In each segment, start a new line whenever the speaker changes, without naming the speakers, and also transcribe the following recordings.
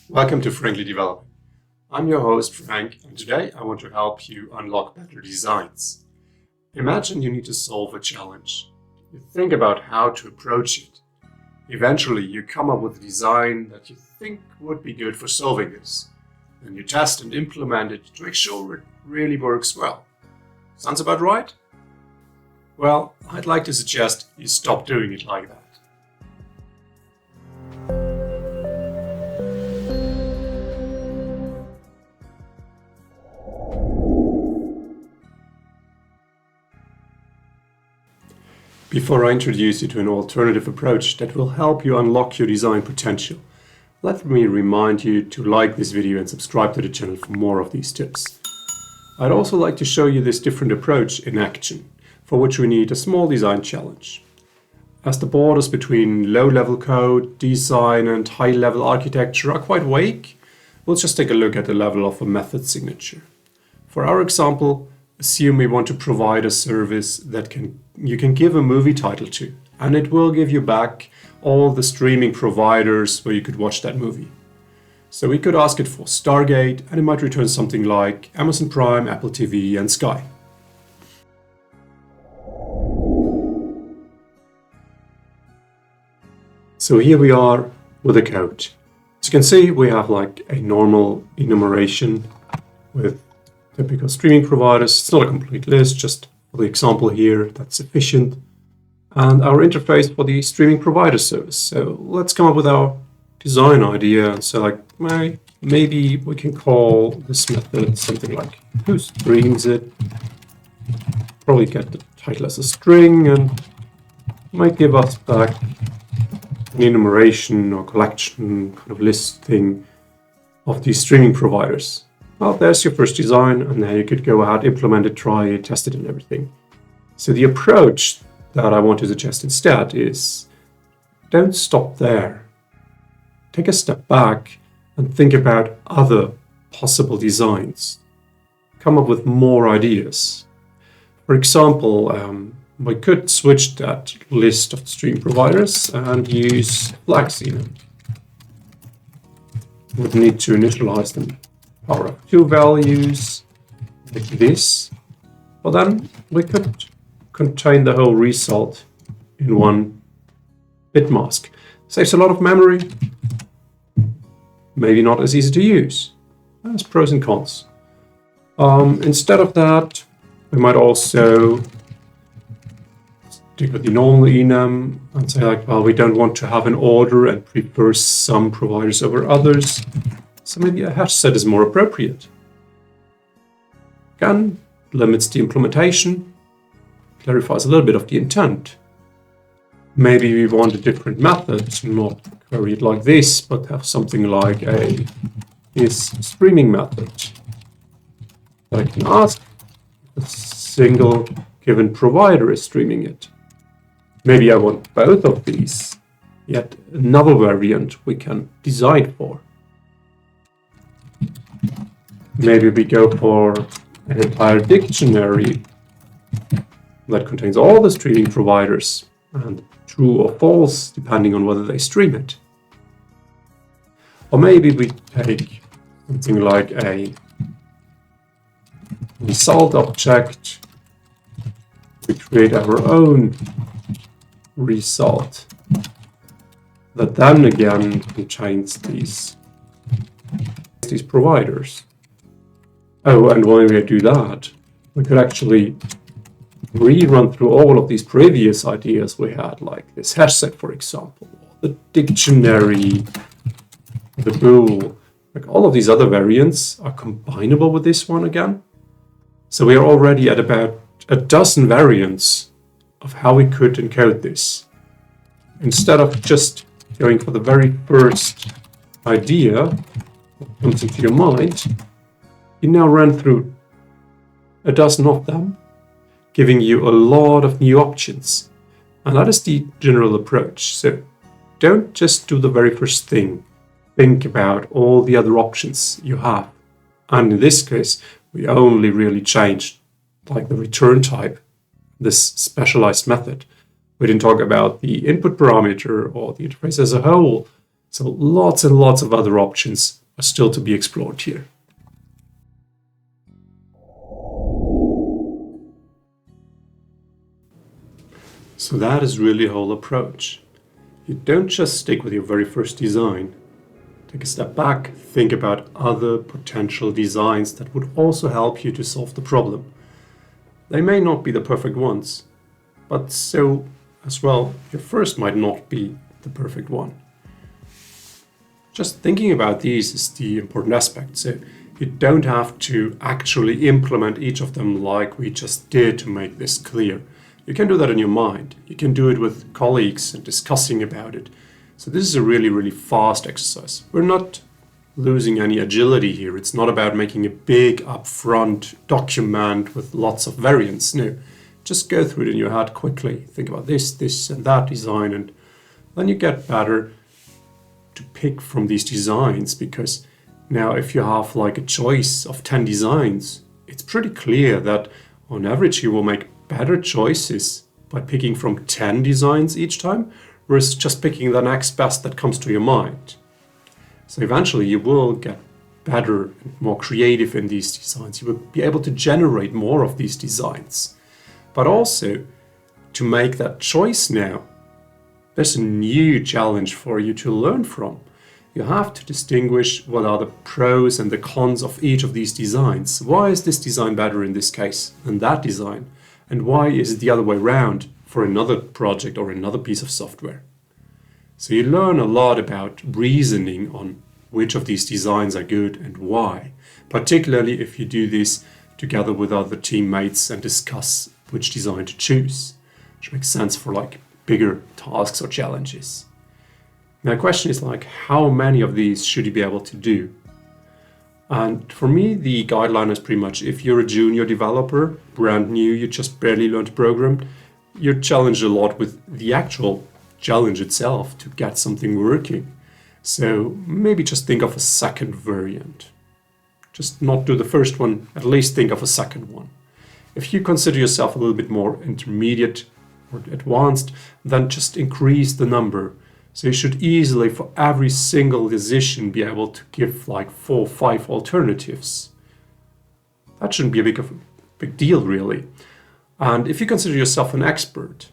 Welcome to Frankly Developing. I'm your host, Frank, and today I want to help you unlock better designs. Imagine you need to solve a challenge. You think about how to approach it. Eventually, you come up with a design that you think would be good for solving this. Then you test and implement it to make sure it really works well. Sounds about right? Well, I'd like to suggest you stop doing it like that. Before I introduce you to an alternative approach that will help you unlock your design potential, let me remind you to like this video and subscribe to the channel for more of these tips. I'd also like to show you this different approach in action, for which we need a small design challenge. As the borders between low-level code, design and high-level architecture are quite vague, we'll just take a look at the level of a method signature. For our example, assume we want to provide a service that you can give a movie title to, and it will give you back all the streaming providers where you could watch that movie. So we could ask it for Stargate, and it might return something like Amazon Prime, Apple TV, and Sky. So here we are with the code. As you can see, we have like a normal enumeration with typical streaming providers. It's not a complete list, just for the example here, that's sufficient. And our interface for the streaming provider service. So let's come up with our design idea and say like, maybe we can call this method something like who streams it. Probably get the title as a string and might give us back an enumeration or collection kind of listing of these streaming providers. Well, there's your first design, and then you could go ahead, implement it, try it, test it, and everything. So the approach that I want to suggest instead is don't stop there. Take a step back and think about other possible designs. Come up with more ideas. For example, we could switch that list of stream providers and use flags even. We would need to initialize them. Power of 2 values like this, but then we could contain the whole result in one bit mask. Saves a lot of memory, maybe not as easy to use. There's pros and cons. Instead of that, we might also stick with the normal enum and say like, well, we don't want to have an order and prefer some providers over others. So maybe a hash set is more appropriate. Again, limits the implementation, clarifies a little bit of the intent. Maybe we want a different method, not query it like this, but have something like is streaming method. I can ask if a single given provider is streaming it. Maybe I want both of these, yet another variant we can design for. Maybe we go for an entire dictionary that contains all the streaming providers and true or false depending on whether they stream it. Or maybe we take something like a result object. We create our own result that then again contains these providers. Oh, and when we do that, we could actually rerun through all of these previous ideas we had, like this hash set, for example, or the dictionary, the bool. Like all of these other variants are combinable with this one again. So we are already at about a dozen variants of how we could encode this. Instead of just going for the very first idea that comes into your mind, you now run through a dozen of them, giving you a lot of new options. And that is the general approach. So don't just do the very first thing. Think about all the other options you have. And in this case, we only really changed like the return type, this specialized method. We didn't talk about the input parameter or the interface as a whole. So lots and lots of other options are still to be explored here. So that is really the whole approach. You don't just stick with your very first design. Take a step back, think about other potential designs that would also help you to solve the problem. They may not be the perfect ones, but so as well, your first might not be the perfect one. Just thinking about these is the important aspect. So you don't have to actually implement each of them like we just did to make this clear. You can do that in your mind. You can do it with colleagues and discussing about it. So this is a really, really fast exercise. We're not losing any agility here. It's not about making a big upfront document with lots of variants. No, just go through it in your head quickly. Think about this and that design, and then you get better to pick from these designs, because now if you have like a choice of 10 designs, it's pretty clear that on average you will make better choices by picking from 10 designs each time versus just picking the next best that comes to your mind. So eventually you will get better and more creative in these designs. You will be able to generate more of these designs. But also, to make that choice now, there's a new challenge for you to learn from. You have to distinguish what are the pros and the cons of each of these designs. Why is this design better in this case than that design? And why is it the other way around for another project or another piece of software? So you learn a lot about reasoning on which of these designs are good and why, particularly if you do this together with other teammates and discuss which design to choose, which makes sense for like bigger tasks or challenges. Now the question is like, how many of these should you be able to do? And for me, the guideline is pretty much, if you're a junior developer, brand new, you just barely learned to program, you're challenged a lot with the actual challenge itself to get something working. So maybe just think of a second variant. Just not do the first one, at least think of a second one. If you consider yourself a little bit more intermediate or advanced, then just increase the number. So you should easily, for every single decision, be able to give like 4 or 5 alternatives. That shouldn't be a big deal, really. And if you consider yourself an expert,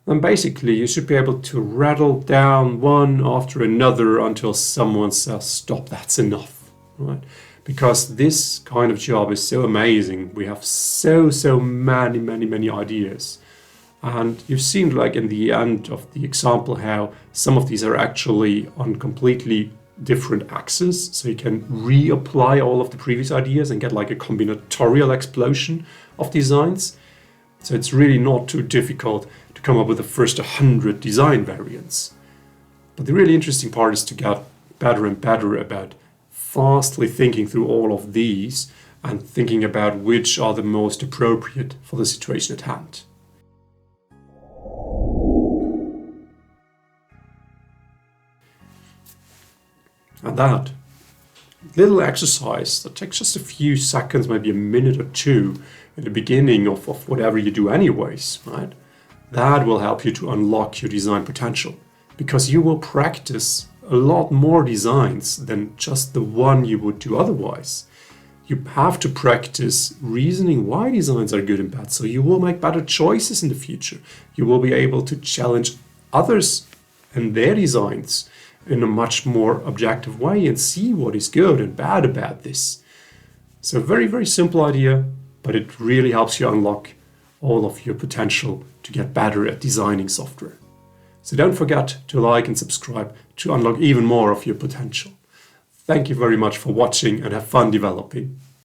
then basically you should be able to rattle down one after another until someone says, stop, that's enough, right? Because this kind of job is so amazing. We have so many ideas. And you've seen, like in the end of the example, how some of these are actually on completely different axes. So you can reapply all of the previous ideas and get like a combinatorial explosion of designs. So it's really not too difficult to come up with the first 100 design variants. But the really interesting part is to get better and better about fastly thinking through all of these and thinking about which are the most appropriate for the situation at hand. And that little exercise that takes just a few seconds, maybe a minute or two in the beginning of whatever you do anyways, right? That will help you to unlock your design potential, because you will practice a lot more designs than just the one you would do otherwise. You have to practice reasoning why designs are good and bad, so you will make better choices in the future. You will be able to challenge others and their designs in a much more objective way and see what is good and bad about this. So very simple idea, but it really helps you unlock all of your potential to get better at designing software. So don't forget to like and subscribe to unlock even more of your potential. Thank you very much for watching and have fun developing.